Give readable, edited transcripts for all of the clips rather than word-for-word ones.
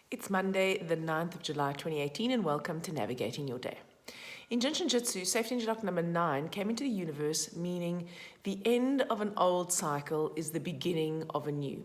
It's Monday, the 9th of July 2018, and welcome to Navigating Your Day. In Jinshin Jitsu, safety ninja number 9 came into the universe, meaning the end of an old cycle is the beginning of a new.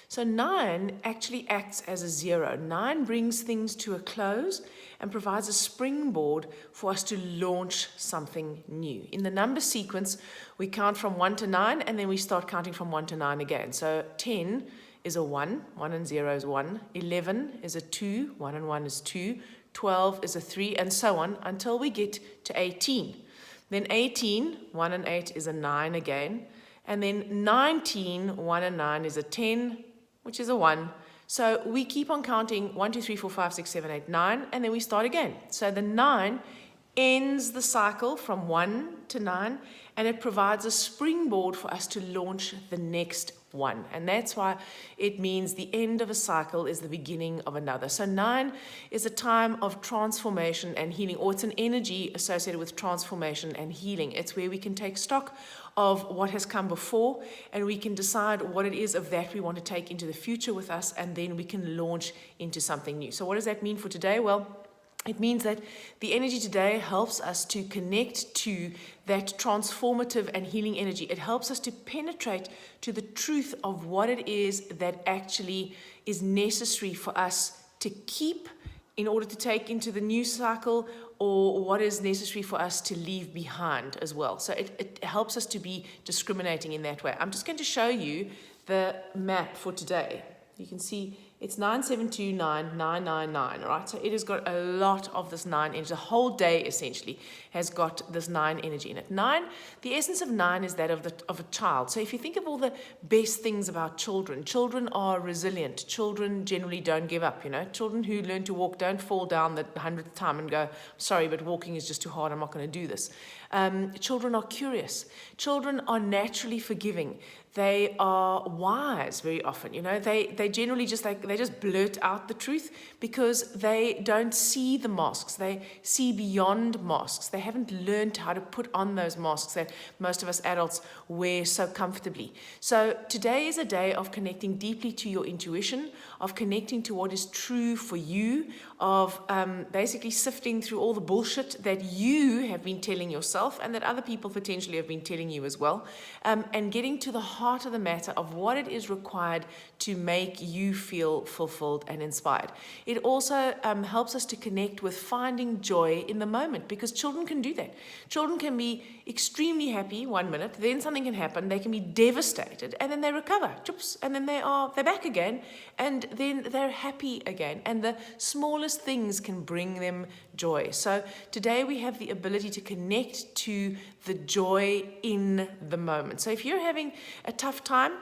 So 9 actually acts as a 0. 9 brings things to a close and provides a springboard for us to launch something new. In the number sequence, we count from 1 to 9, and then we start counting from 1 to 9 again. So 10 is a 1, 1 and 0 is 1, 11 is a 2, 1 and 1 is 2, 12 is a 3, and so on until we get to 18. Then 18, 1 and 8 is a 9 again, and then 19, 1 and 9 is a 10, which is a 1. So we keep on counting 1, 2, 3, 4, 5, 6, 7, 8, 9, and then we start again. So the 9 ends the cycle from 1 to 9, and it provides a springboard for us to launch the next one. And that's why it means the end of a cycle is the beginning of another. So 9 is a time of transformation and healing, or it's an energy associated with transformation and healing. It's where we can take stock of what has come before, and we can decide what it is of that we want to take into the future with us, and then we can launch into something new. So what does that mean for today? Well, it means that the energy today helps us to connect to that transformative and healing energy. It helps us to penetrate to the truth of what it is that actually is necessary for us to keep in order to take into the new cycle, or what is necessary for us to leave behind as well. So it helps us to be discriminating in that way. I'm just going to show you the map for today. You can see it's 9729999, right? So it has got a lot of this 9 energy. The whole day essentially has got this 9 energy in it. 9, the essence of 9 is that of a child. So if you think of all the best things about children, children are resilient. Children generally don't give up, Children who learn to walk don't fall down the 100th time and go, sorry, but walking is just too hard, I'm not going to do this. Children are curious. Children are naturally forgiving. They are wise very often, They generally just they just blurt out the truth because they don't see the masks. They see beyond masks. They haven't learned how to put on those masks that most of us adults wear so comfortably. So today is a day of connecting deeply to your intuition, of connecting to what is true for you, of basically sifting through all the bullshit that you have been telling yourself and that other people potentially have been telling you as well, and getting to the heart of the matter of what it is required to make you feel fulfilled and inspired. It also helps us to connect with finding joy in the moment, because children can do that. Children can be extremely happy 1 minute, then something can happen, they can be devastated, and then they recover, and then they're back again, and then they're happy again, and the smallest things can bring them joy. So today we have the ability to connect to the joy in the moment. So if you're having a tough time,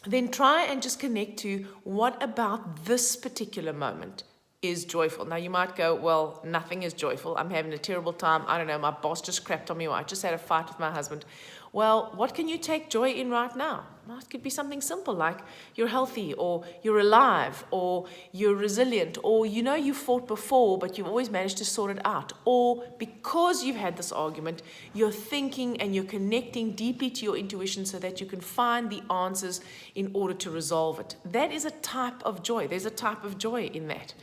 then try and just connect to what about this particular moment is joyful. Now you might go, well, nothing is joyful. I'm having a terrible time. I don't know, my boss just crapped on me, or I just had a fight with my husband. Well, what can you take joy in right now? Well, it could be something simple like you're healthy, or you're alive, or you're resilient, or you fought before but you've always managed to sort it out, or because you've had this argument, you're thinking and you're connecting deeply to your intuition so that you can find the answers in order to resolve it. That is a type of joy. There's a type of joy in that.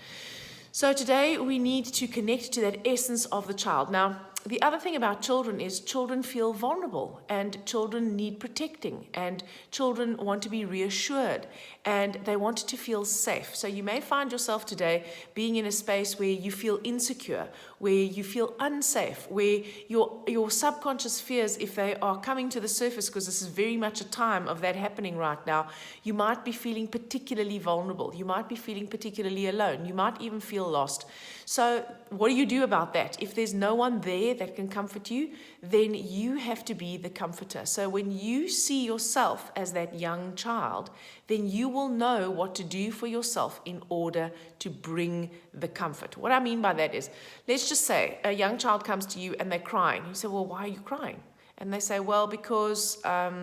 So today we need to connect to that essence of the child. Now, the other thing about children is children feel vulnerable, and children need protecting, and children want to be reassured, and they want to feel safe. So you may find yourself today being in a space where you feel insecure, where you feel unsafe, where your subconscious fears, if they are coming to the surface, because this is very much a time of that happening right now, you might be feeling particularly vulnerable. You might be feeling particularly alone. You might even feel lost. So what do you do about that? If there's no one there that can comfort you, then you have to be the comforter. So when you see yourself as that young child, then you will know what to do for yourself in order to bring the comfort. What I mean by that is, let's just say a young child comes to you and they're crying. You say, well, why are you crying? And they say, well, because, I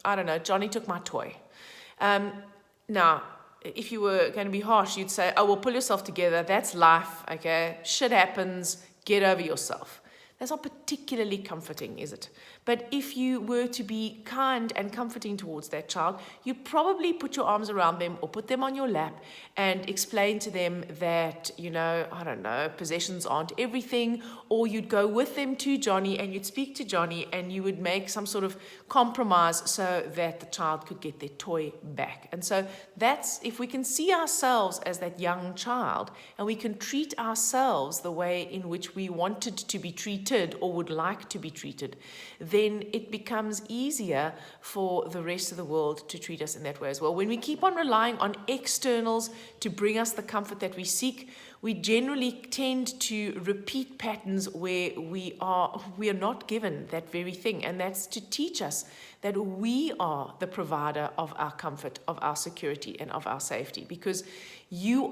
don't know, Johnny took my toy. Now, if you were going to be harsh, you'd say, oh, well, pull yourself together. That's life, okay? Shit happens. Get over yourself. that's not particularly comforting, is it? But if you were to be kind and comforting towards that child, you'd probably put your arms around them or put them on your lap and explain to them that, I don't know, possessions aren't everything, or you'd go with them to Johnny and you'd speak to Johnny and you would make some sort of compromise so that the child could get their toy back. And so that's, if we can see ourselves as that young child and we can treat ourselves the way in which we wanted to be treated or would like to be treated, then it becomes easier for the rest of the world to treat us in that way as well. When we keep on relying on externals to bring us the comfort that we seek, we generally tend to repeat patterns where we are not given that very thing. And that's to teach us that we are the provider of our comfort, of our security, and of our safety. Because you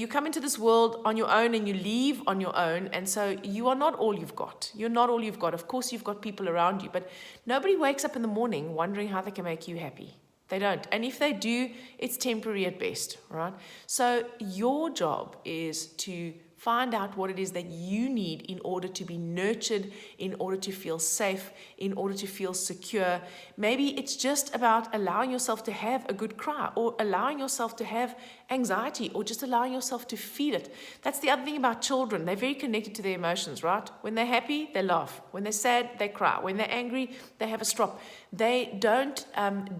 come into this world on your own and you leave on your own. And so you are not all you've got. You're not all you've got. Of course, you've got people around you, but nobody wakes up in the morning wondering how they can make you happy. They don't. And if they do, it's temporary at best, right? So your job is to find out what it is that you need in order to be nurtured, in order to feel safe, in order to feel secure. Maybe it's just about allowing yourself to have a good cry, or allowing yourself to have anxiety, or just allowing yourself to feel it. That's the other thing about children. They're very connected to their emotions, right? When they're happy, they laugh. When they're sad, they cry. When they're angry, they have a strop. They don't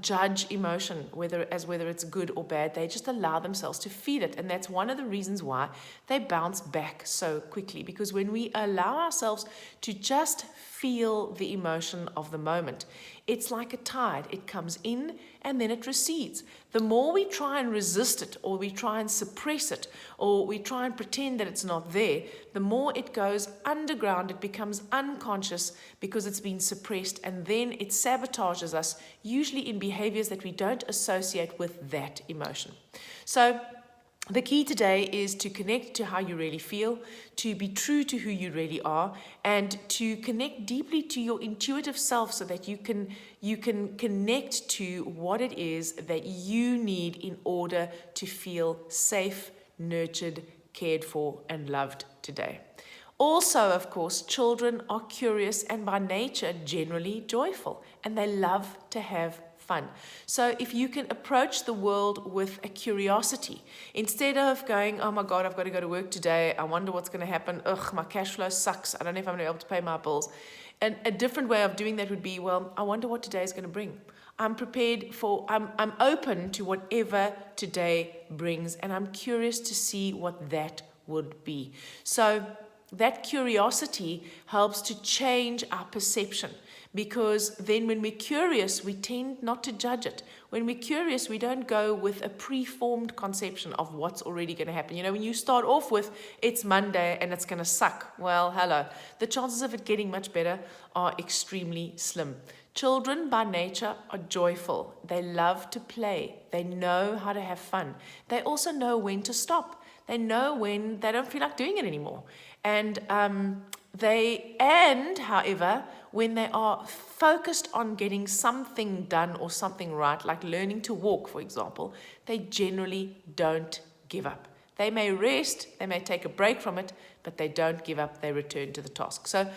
judge emotion, whether it's good or bad. They just allow themselves to feel it. And that's one of the reasons why they bounce back so quickly. Because when we allow ourselves to just feel the emotion of the moment, it's like a tide. It comes in and then it recedes. The more we try and resist it, or we try and suppress it, or we try and pretend that it's not there, the more it goes underground. It becomes unconscious because it's been suppressed, and then it sabotages us, usually in behaviors that we don't associate with that emotion. So the key today is to connect to how you really feel, to be true to who you really are, and to connect deeply to your intuitive self so that you can connect to what it is that you need in order to feel safe, nurtured, cared for, and loved today. Also, of course, children are curious and by nature generally joyful, and they love to have fun. So if you can approach the world with a curiosity, instead of going, oh my God, I've got to go to work today, I wonder what's going to happen, my cash flow sucks, I don't know if I'm going to be able to pay my bills. And a different way of doing that would be, well, I wonder what today is going to bring. I'm prepared I'm open to whatever today brings, and I'm curious to see what that would be. So that curiosity helps to change our perception, because then when we're curious, we tend not to judge it. When we're curious, we don't go with a preformed conception of what's already going to happen. When you start off with, it's Monday and it's going to suck, well, hello. The chances of it getting much better are extremely slim. Children by nature are joyful. They love to play. They know how to have fun. They also know when to stop. They know when they don't feel like doing it anymore. And however, when they are focused on getting something done or something right, like learning to walk, for example, they generally don't give up. They may rest, they may take a break from it, but they don't give up. They return to the task. So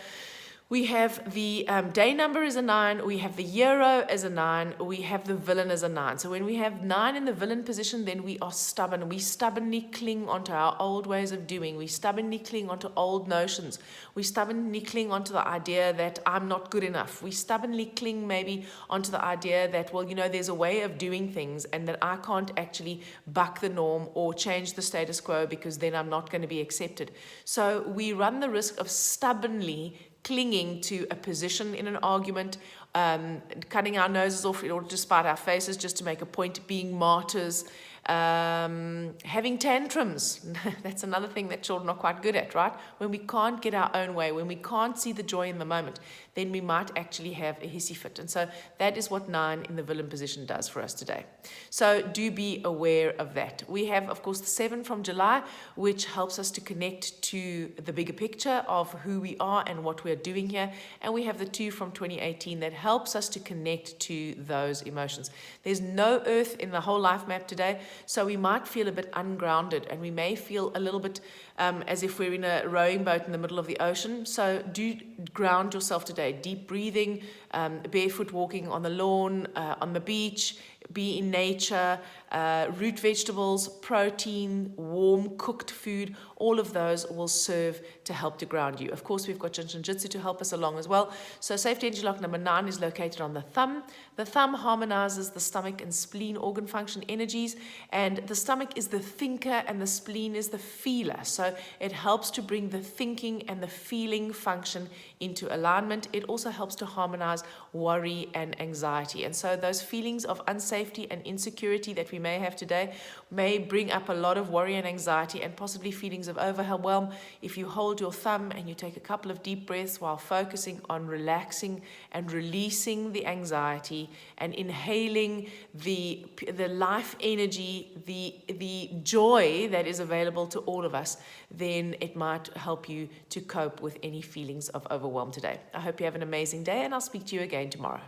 we have the day number as a 9, we have the hero as a 9, we have the villain as a 9. So when we have 9 in the villain position, then we are stubborn. We stubbornly cling onto our old ways of doing. We stubbornly cling onto old notions. We stubbornly cling onto the idea that I'm not good enough. We stubbornly cling maybe onto the idea that, well, there's a way of doing things and that I can't actually buck the norm or change the status quo because then I'm not going to be accepted. So we run the risk of stubbornly clinging to a position in an argument, cutting our noses off in order to spite our faces just to make a point, being martyrs, having tantrums. That's another thing that children are quite good at, right? When we can't get our own way, when we can't see the joy in the moment, then we might actually have a hissy fit. And so that is what 9 in the villain position does for us today. So do be aware of that. We have, of course, the 7 from July, which helps us to connect to the bigger picture of who we are and what we're doing here. And we have the 2 from 2018 that helps us to connect to those emotions. There's no earth in the whole life map today, so we might feel a bit ungrounded, and we may feel a little bit as if we're in a rowing boat in the middle of the ocean. So do ground yourself today. Deep breathing, barefoot walking on the lawn, on the beach, be in nature, root vegetables, protein, warm cooked food, all of those will serve to help to ground you. Of course, we've got Jinshin Jyutsu to help us along as well. So safety energy lock number 9 is located on the thumb. The thumb harmonizes the stomach and spleen organ function energies, and the stomach is the thinker and the spleen is the feeler. So it helps to bring the thinking and the feeling function into alignment. It also helps to harmonize worry and anxiety. And so those feelings of unsafety and insecurity that we may have today may bring up a lot of worry and anxiety and possibly feelings of overwhelm. If you hold your thumb and you take a couple of deep breaths while focusing on relaxing and releasing the anxiety and inhaling the life energy, the joy that is available to all of us, then it might help you to cope with any feelings of overwhelm today. I hope you have an amazing day, and I'll speak to you again tomorrow.